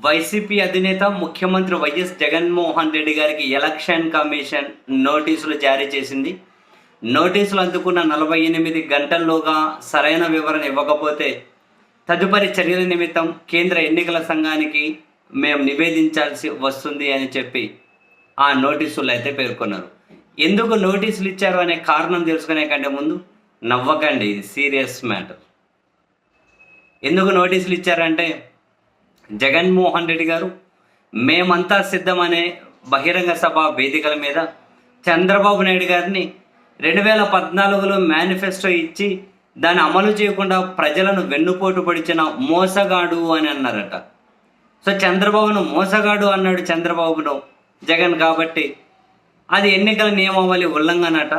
YCP అధినేత ముఖ్యమంత్రి YS Jaganmohan Reddy గారికి ఎలక్షన్ కమిషన్ నోటీసులు జారీ చేసింది. నోటీసులు అందుకున్న 48 గంటల్లోగా సరైన వివరణ ఇవ్వకపోతే తదుపరి చర్యల నిమిత్తం కేంద్ర ఎన్నికల సంఘానికి మేము నివేదించాల్సి వస్తుంది అని చెప్పి ఆ నోటీసులు అయితే పేర్కొన్నారు. ఎందుకు నోటీసులు ఇచ్చారు అనే కారణం తెలుసుకునే కంటే ముందు నవ్వకండి, ఇది సీరియస్ మ్యాటర్. ఎందుకు నోటీసులు ఇచ్చారంటే, జగన్మోహన్ రెడ్డి గారు మేమంతా సిద్ధమనే బహిరంగ సభ వేదికల మీద చంద్రబాబు నాయుడు గారిని 2014లో మేనిఫెస్టో ఇచ్చి దాన్ని అమలు చేయకుండా ప్రజలను వెన్నుపోటు పొడిచిన మోసగాడు అని అన్నారట. సో చంద్రబాబును మోసగాడు అన్నాడు చంద్రబాబును జగన్, కాబట్టి అది ఎన్నికల నియమావళి ఉల్లంఘనట.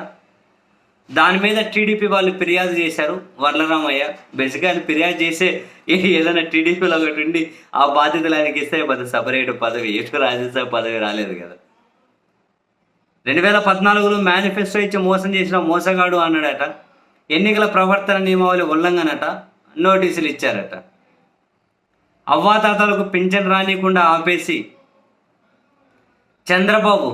దాని మీద టీడీపీ వాళ్ళు ఫిర్యాదు చేశారు. వర్లరామయ్య బేసిక్గా ఆయన ఫిర్యాదు చేసే ఏదైనా టీడీపీలో ఒకటి ఉండి ఆ బాధ్యతలు ఆయనకి ఇస్తే పెద్ద సపరేట్ పదవి, ఎటు రాజ్యసభ పదవి రాలేదు కదా. 2014లో మేనిఫెస్టో ఇచ్చి మోసం చేసిన మోసగాడు అన్నాడట. ఎన్నికల ప్రవర్తన నియమావళి ఉల్లంఘనట. నోటీసులు ఇచ్చారట. అవ్వాతాతలకు పింఛన్ రానికుండా ఆపేసి చంద్రబాబు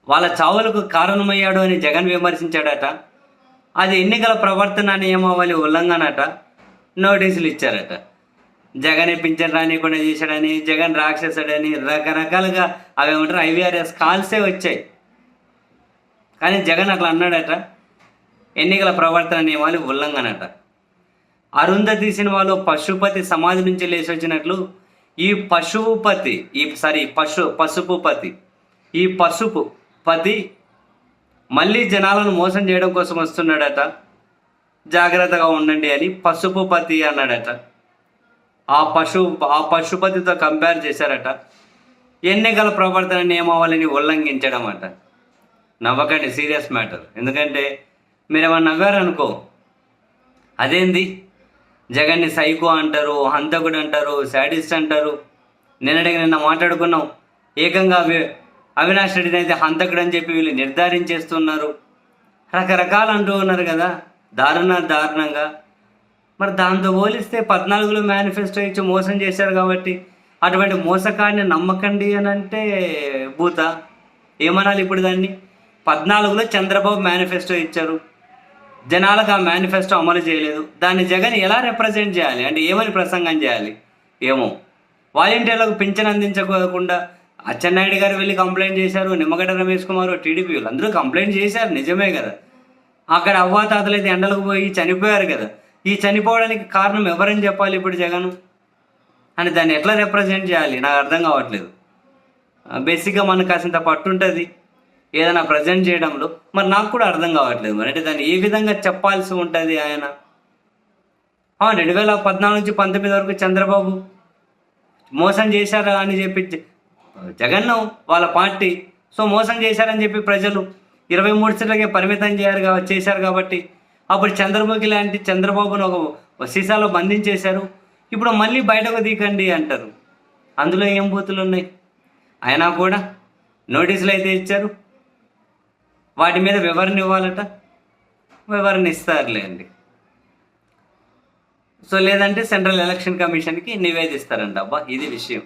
వాళ్ళ చావులకు కారణమయ్యాడు అని జగన్ విమర్శించాడట. అది ఎన్నికల ప్రవర్తన నియమావళి ఉల్లంఘనట. నోటీసులు ఇచ్చారట. జగన్ పింఛన్ రానికుండా చేశాడని, జగన్ రాక్షసుడని రకరకాలుగా అవేమంటారు IVRS కాల్సే వచ్చాయి. కానీ జగన్ అట్లా అన్నాడట. ఎన్నికల ప్రవర్తన నియమాలు ఉల్లంఘనట. అరుంధతి సినిమాలో పశుపతి సమాధి నుంచి లేచి వచ్చినట్లు ఈ పసుపు పతి మళ్ళీ జనాలను మోసం చేయడం కోసం వస్తున్నాడట. జాగ్రత్తగా ఉండండి అని పసుపు పతి అన్నాడట. ఆ పశుపతితో కంపేర్ చేశారట. ఎన్నికల ప్రవర్తన నియమావళిని ఉల్లంఘించడం అట. నవ్వకండి, సీరియస్ మ్యాటర్. ఎందుకంటే మీరు ఏమన్నా నవ్వారనుకో, అదేంది జగన్ని సైకో అంటారు, హంతకుడు అంటారు, శాడిస్ట్ అంటారు. నిన్న మాట్లాడుకున్నాం. ఏకంగా అవినాష్ రెడ్డిని అయితే హంతకుడు అని చెప్పి వీళ్ళు నిర్ధారించేస్తున్నారు. రకరకాలు అంటూ ఉన్నారు కదా, దారుణంగా. మరి దాంతో పోలిస్తే 14లో మేనిఫెస్టో ఇచ్చి మోసం చేశారు కాబట్టి అటువంటి మోసకాన్ని నమ్మకండి అని అంటే భూత ఏమనాలి ఇప్పుడు దాన్ని? 14లో చంద్రబాబు మేనిఫెస్టో ఇచ్చారు, జనాలకు ఆ మేనిఫెస్టో అమలు చేయలేదు. దాన్ని జగన్ ఎలా రిప్రజెంట్ చేయాలి అంటే ఏమని ప్రసంగం చేయాలి? ఏమో. వాలంటీర్లకు పింఛన్ అందించకోకుండా అచ్చెన్నాయుడు గారు వెళ్ళి కంప్లైంట్ చేశారు, నిమ్మగడ్డ రమేష్ కుమార్, టీడీపీ వాళ్ళు అందరూ కంప్లైంట్ చేశారు, నిజమే కదా. అక్కడ అవ్వాతాతలు అయితే ఎండలకు పోయి చనిపోయారు కదా. ఈ చనిపోవడానికి కారణం ఎవరని చెప్పాలి ఇప్పుడు జగన్ అని? దాన్ని ఎట్లా రిప్రజెంట్ చేయాలి నాకు అర్థం కావట్లేదు. బేసిక్గా మనకు కాసింత పట్టు ఉంటుంది ఏదైనా ప్రజెంట్ చేయడంలో, మరి నాకు కూడా అర్థం కావట్లేదు. మరి అంటే దాన్ని ఏ విధంగా చెప్పాల్సి ఉంటుంది ఆయన? 2014 నుంచి 19 వరకు చంద్రబాబు మోసం చేశారా అని చెప్పి జగన్ను వాళ్ళ పార్టీ మోసం చేశారని చెప్పి ప్రజలు 23 సీట్లకే పరిమితం చేశారు కాబట్టి అప్పుడు చంద్రబాబుకి లాంటి చంద్రబాబును ఒక సీసాలో బంధించేశారు. ఇప్పుడు మళ్ళీ బయటకు తీకండి అంటారు. అందులో ఏం బూతులు ఉన్నాయి? అయినా కూడా నోటీసులు అయితే ఇచ్చారు. వాటి మీద వివరణ ఇవ్వాలట. వివరణ ఇస్తారులే అండి. లేదంటే సెంట్రల్ ఎలక్షన్ కమిషన్కి నివేదిస్తారంట. అబ్బా, ఇది విషయం.